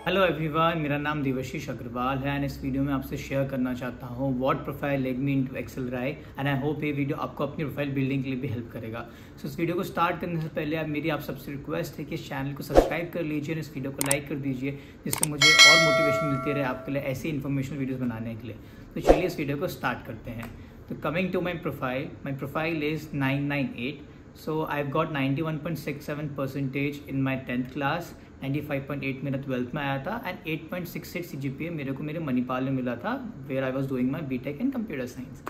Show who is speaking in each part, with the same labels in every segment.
Speaker 1: Hello everyone, मेरा नाम देवाशीष अग्रवाल है एंड इस वीडियो में आपसे शेयर करना चाहता हूँ what profile led me into accelerate and I hope ये वीडियो आपको अपनी प्रोफाइल बिल्डिंग के लिए भी हेल्प करेगा। सो इस वीडियो को स्टार्ट करने से पहले मेरी आप सबसे रिक्वेस्ट है कि इस चैनल को सब्सक्राइब कर लीजिए और इस वीडियो को लाइक कर दीजिए, जिससे मुझे और मोटिवेशन मिलती रहे आपके लिए ऐसी इन्फॉर्मेशनल वीडियोज़ बनाने के लिए। तो चलिए इस वीडियो को स्टार्ट करते हैं। तो coming to my profile is 998। So I've got 91.67% in my 10th class, 95.8 मेरा 12th में आया था एंड 8.68 CGPA मेरे को मेरे मणिपाल में मिला था where I was doing my BTech in computer science.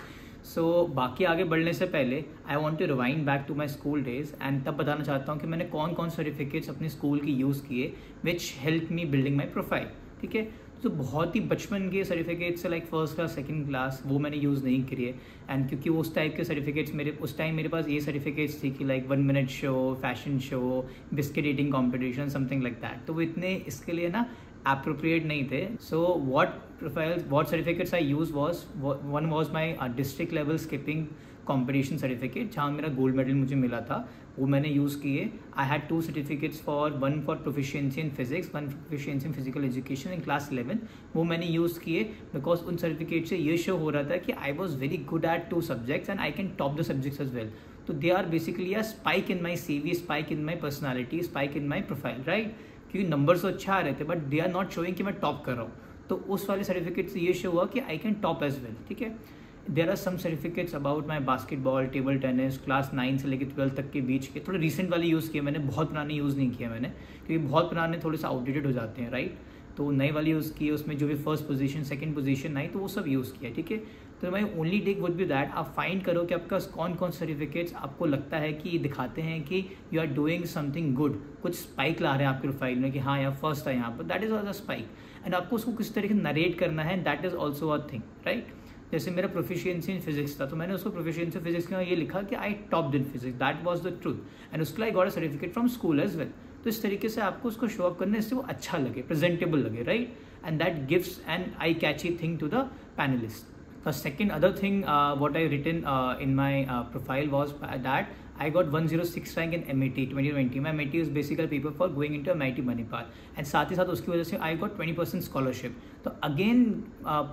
Speaker 1: So बाकी आगे बढ़ने से पहले I want to rewind back to my school days and तब बताना चाहता हूँ कि मैंने कौन कौन सर्टिफिकेट्स अपने स्कूल की यूज़ किए which help me building my profile. ठीक है, तो बहुत ही बचपन के सर्टिफिकेट्स से like first class second class वो मैंने यूज़ नहीं किए एंड क्योंकि उस टाइप के सर्टिफिकेट्स उस टाइम मेरे पास ये सर्टिफिकेट्स थी कि like 1 minute show, fashion show, biscuit eating competition, something like that. तो वो इतने इसके लिए ना appropriate नहीं थे। सो what certificates I used was one was my district level skipping competition certificate जहाँ मेरा गोल्ड मेडल मुझे मिला था, वो मैंने यूज़ किए। I had 2 certificates one for proficiency in physics, one proficiency in physical education in class 11, वो मैंने यूज़ किए बिकॉज उन सर्टिफिकेट से ये शो हो रहा था कि I was very good at 2 subjects and I can top the subjects as well. तो they are basically a spike in my CV, spike in my personality, spike in my profile, right. क्योंकि numbers तो अच्छा आ रहे थे but they are not showing कि मैं top कर रहा हूँ। तो उस वाले सर्टिफिकेट से ये शो हुआ कि I can top as well. ठीक है, there are some certificates about my basketball, table tennis, class 9 से लेकर 12 तक के बीच के, थोड़े रिसेंट वाले यूज़ किए मैंने, बहुत पुराने यूज़ नहीं किया मैंने क्योंकि बहुत पुराने थोड़े से आउटडेटेड हो जाते हैं, राइट। तो नए वाले यूज़ किए, उसमें जो भी फर्स्ट पोजीशन सेकंड पोजीशन आई तो वो सब यूज़ किया। ठीक है, तो my only take would be that आप फाइंड करो कि आपका कौन कौन सर्टिफिकेट्स आपको लगता है कि दिखाते हैं कि you are doing something good, कुछ स्पाइक ला रहे हैं आपके प्रोफाइल में कि हाँ यार फर्स्ट है यहाँ पर, that is also spike and आपको उसको किस तरीके से नरेट करना है, that is also a thing, right. जैसे मेरा प्रोफिशिएंसी इन फिजिक्स था तो मैंने उसको प्रोफिशिएंसी फिजिक्स का ये लिखा कि I top in physics, that was the truth and उसके लिए I got a certificate from school as well. तो इस तरीके से आपको उसको शो अप करने से वो अच्छा लगे, प्रेजेंटेबल लगे, right, and that gives an eye catchy thing to the panellist. The second other thing what I written in my profile was that I got 106 rank in MET 2020. My MET is basically paper for going into MIT Manipal and साथ ही साथ उसकी वजह से I got 20% scholarship. तो again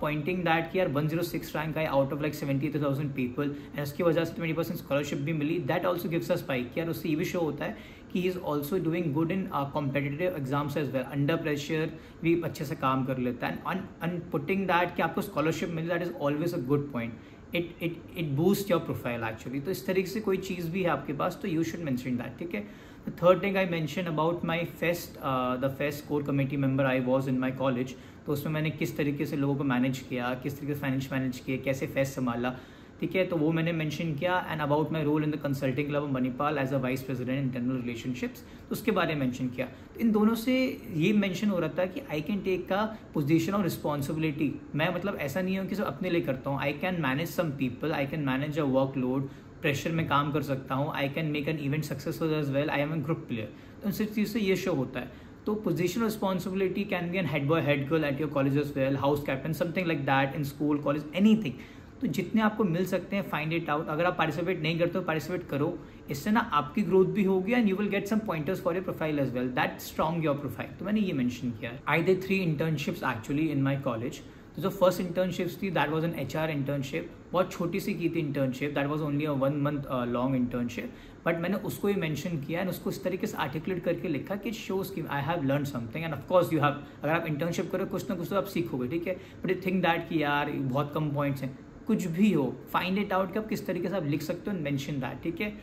Speaker 1: pointing that कि यार 106 rank I out of like 70,000 people and उसकी वजह से 20% scholarship भी मिली, that also gives us spike। यार उससे ये भी शो होता है कि he is also doing good in competitive exams as well, under pressure भी अच्छे से काम कर लेता है एंड पुटिंग दैट कि आपको स्कॉलरशिप मिले, that is always a good point. It boost your profile actually. तो इस तरीके से कोई चीज़ भी है आपके पास तो यू शुड मेंशन दैट। ठीक है, the third thing I mention about my fest, the fest core committee member I was in my college. तो उसमें मैंने किस तरीके से लोगों को मैनेज किया, किस तरीके से फाइनेंस मैनेज किया, कैसे फेस्ट संभाला, ठीक है, तो वो मैंने मेंशन किया। And about my role in the consulting club of Manipal as a vice president internal relationships, तो उसके बारे में मेंशन किया। तो इन दोनों से ये मेंशन हो रहा था कि आई कैन टेक का पोजीशन और रिस्पॉन्सिबिलिटी। मैं मतलब ऐसा नहीं हूँ कि सिर्फ अपने लिए करता हूँ, I can manage some people, I can manage a workload, pressure में काम कर सकता हूँ, I can make an event successful as well, I am a group player. तो उन सब चीज़ से ये शो होता है। तो position responsibility can be an head boy head girl at your college as well, house captain, something like that in school college, anything. तो जितने आपको मिल सकते हैं फाइंड इट आउट। अगर आप पार्टिसिपेट नहीं करते हो पार्टिसिपेट करो, इससे ना आपकी ग्रोथ भी होगी and you will get some pointers for your profile as well, that strong your profile. तो मैंने ये मेंशन किया। I did 3 internships actually in my college. तो जो फर्स्ट इंटर्नशिप्स थी that was an HR internship, बहुत छोटी सी की थी internship, that was only a 1 month long internship, but मैंने उसको ही मेंशन किया एंड उसको इस तरीके से आर्टिकुलेट करके लिखा कि शोज की I have learn something and of course you have. अगर आप इंटर्नशिप करो कुछ ना कुछ तो आप सीखोगे, ठीक है, बट यू थिंक दैट कि यार बहुत कम पॉइंट्स हैं, कुछ भी हो, फाइंड इट आउट कि आप किस तरीके से आप लिख सकते हो, मेंशन दैट। ठीक है,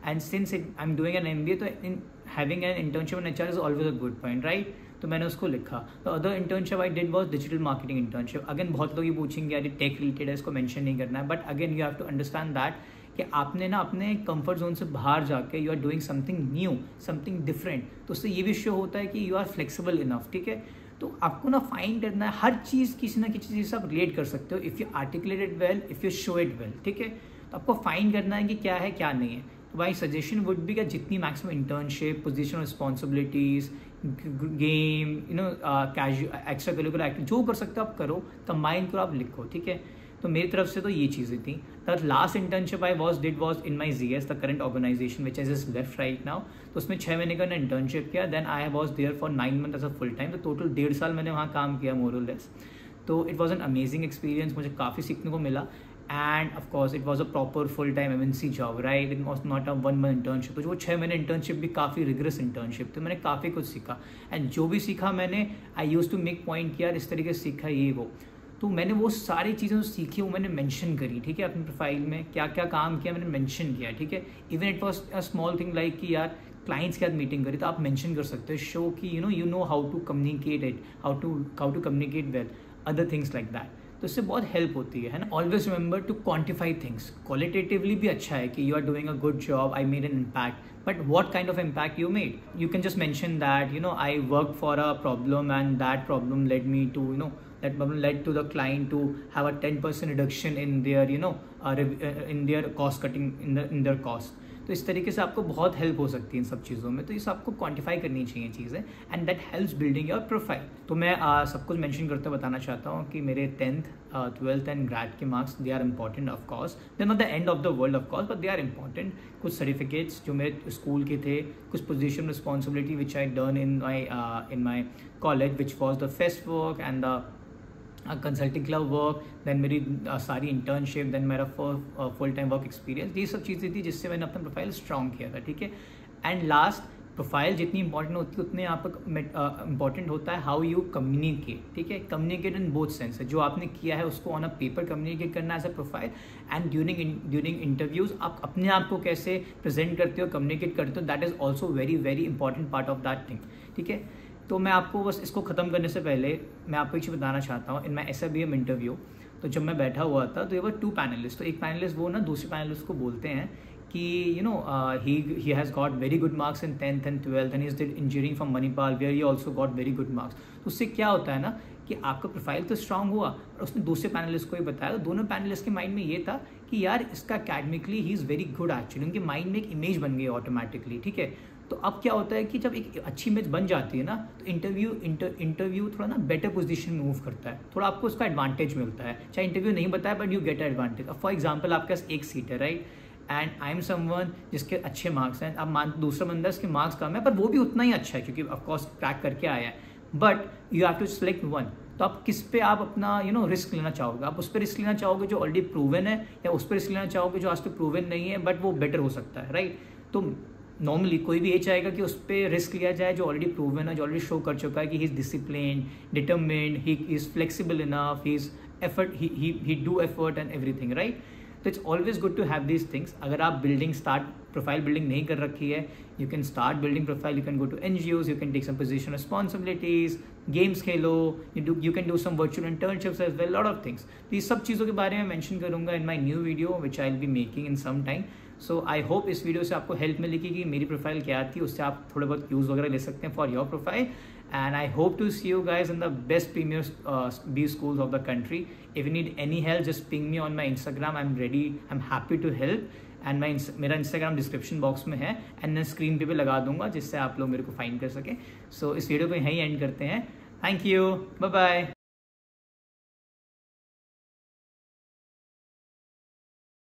Speaker 1: and since I am doing an MBA तो in having an internship in HR is always a good point, right. तो मैंने उसको लिखा। तो other internship I did was digital marketing internship. Again बहुत लोग ये पूछेंगे यार टेक रिलेटेड है, इसको मेंशन नहीं करना है, but again you have to understand that कि आपने ना अपने कंफर्ट जोन से बाहर जाके you are doing something new, something different. तो उससे ये भी शो होता है कि यू आर फ्लेक्सिबल इनफ। ठीक है, तो आपको ना फाइंड करना है हर चीज़, किसी ना किसी चीज़ से आप रिलेट कर सकते हो if you articulate it well, if you show it well. ठीक है, तो आपको फाइंड करना है कि क्या है क्या नहीं है। तो भाई सजेशन वुड भी क्या जितनी maximum internship, position responsibilities, game, casual extra curricular activity जो कर सकते हो आप करो, कंबाइन करो, आप लिखो। ठीक है, तो मेरी तरफ से तो ये चीज़ें थी। The last internship I was in my ZS, the current organisation which is is left right now. तो उसमें 6 महीने का मैंने इंटर्नशिप किया, then I was there for 9 month as a full time. तो टोटल 1.5 साल मैंने वहाँ काम किया मोर और लेस। तो it was an amazing experience, मुझे काफ़ी सीखने को मिला। End of course it was a proper full time MNC job, right? It was not a 1 month internship. तो जो 6 महीने इंटर्नशिप भी काफ़ी रिगरस इंटर्नशिप, तो मैंने काफ़ी कुछ सीखा। एंड जो भी सीखा मैंने, आई यूज टू मेक पॉइंट किया इस तरीके से सीखा ये वो। तो मैंने वो सारी चीज़ें जो सीखी वो मैंने मेंशन करी, ठीक है, अपनी प्रोफाइल में क्या क्या काम किया मैंने मेंशन किया, ठीक है। Even it was a small thing like कि यार क्लाइंट्स के साथ मीटिंग करी, तो आप मेंशन कर सकते हो, शो कि you know how to communicate it, how to communicate with other things like that. तो इससे बहुत हेल्प होती है ना। Always remember to quantify things. Qualitatively भी अच्छा है कि you are doing a good job, I made an impact, but what kind of impact you made? You can just mention that I work for a problem and that problem led me to that problem led to the client to have a 10% reduction in their in their cost cutting in their cost। तो इस तरीके से आपको बहुत help हो सकती है इन सब चीज़ों में। तो ये आपको क्वांटिफाई करनी चाहिए चीज़ें, and that helps building your profile. तो मैं सब कुछ मेंशन करते हुए बताना चाहता हूँ कि मेरे 10th 12th एंड ग्रेड के marks they are important of course, they not the end of the world of course, but they are important. कुछ सर्टिफिकेट्स जो मेरे स्कूल के थे, कुछ position responsibility which I done in my college which was the fest work and the consulting club work, then मेरी सारी internship, then मेरा full time work experience, ये सब चीज़ें थी जिससे मैंने अपना प्रोफाइल स्ट्रॉन्ग किया था, ठीक है। एंड लास्ट, प्रोफाइल जितनी इंपॉर्टेंट होती है उतने यहाँ पर इंपॉर्टेंट होता है हाउ यू कम्युनिकेट, ठीक है। कम्युनिकेट इन बोथ सेंस है, जो आपने किया है उसको ऑन अ पेपर कम्युनिकेट करना as a profile, and during interviews आप अपने आप को कैसे प्रेजेंट करते हो, कम्युनिकेट करते हो, that is also very very important part of that thing, ठीक है। तो मैं आपको बस इसको ख़त्म करने से पहले मैं आपको एक चीज़ बताना चाहता हूँ। इन माई SIBM इंटरव्यू, तो जब मैं बैठा हुआ था तो ये वो 2 पैनलिस्ट, तो एक पैनलिस्ट वो ना दूसरे पैनलिस्ट को बोलते हैं कि he has got very good marks in 10th and 12th and he did engineering from Manipal where he also got very good marks. तो उससे क्या होता है ना कि आपका प्रोफाइल तो स्ट्रांग हुआ, और उसने दूसरे पैनलिस्ट को ही बताया। तो दोनों पैनलिस्ट के माइंड में ये था कि यार इसका academically he is very good, actually उनके माइंड में एक इमेज बन गई ऑटोमेटिकली, ठीक है। तो अब क्या होता है कि जब एक अच्छी इमेज बन जाती है ना, तो इंटरव्यू थोड़ा ना बेटर पोजीशन में मूव करता है, थोड़ा आपको उसका एडवांटेज मिलता है, चाहे इंटरव्यू नहीं बताया बट यू गेट एडवांटेज। अब फॉर एग्जांपल आपके पास एक सीट है, right, and I am someone जिसके अच्छे मार्क्स हैं। अब दूसरा बंदा इसके मार्क्स कम है पर वो भी उतना ही अच्छा है क्योंकि ऑफकोर्स क्रैक करके आया है, but you have to select one. तो आप किस पे आप अपना रिस्क लेना चाहोगे? आप उस पर रिस्क लेना चाहोगे जो ऑलरेडी प्रूवन है, या उस पर रिस्क लेना चाहोगे जो आज तक प्रूवन नहीं है बट वो बेटर हो सकता है, राइट। तो नॉर्मली कोई भी ये चाहेगा कि उस पर रिस्क लिया जाए जो ऑलरेडी प्रूवन है, जो ऑलरेडी शो कर चुका है कि he is discipline, determined, he is flexible enough, he is effort, he do effort and everything, right. तो it's always good to have these things. अगर आप प्रोफाइल बिल्डिंग नहीं कर रखी है, you can start building profile, you can go to NGOs, you can take some position responsibilities, games खेलो, you can do some virtual internships as well, lot of things. तो ये सब चीज़ों के बारे में मेंशन करूंगा in my new video which I will be making in some time. So I hope इस वीडियो से आपको हेल्प मिलेगी कि मेरी प्रोफाइल क्या थी, उससे आप थोड़े बहुत व्यूज़ वगैरह ले सकते हैं for your profile. And I hope to see you guys in the best premier B schools of the country. If you need any help, just ping me on my Instagram. I'm ready. I'm happy to help. And मेरा Instagram description box में है, and मैं screen पे भी लगा दूंगा जिससे आप लोग मेरे को फाइंड कर सकें। सो इस वीडियो को यहीं एंड करते हैं। Thank you, bye bye.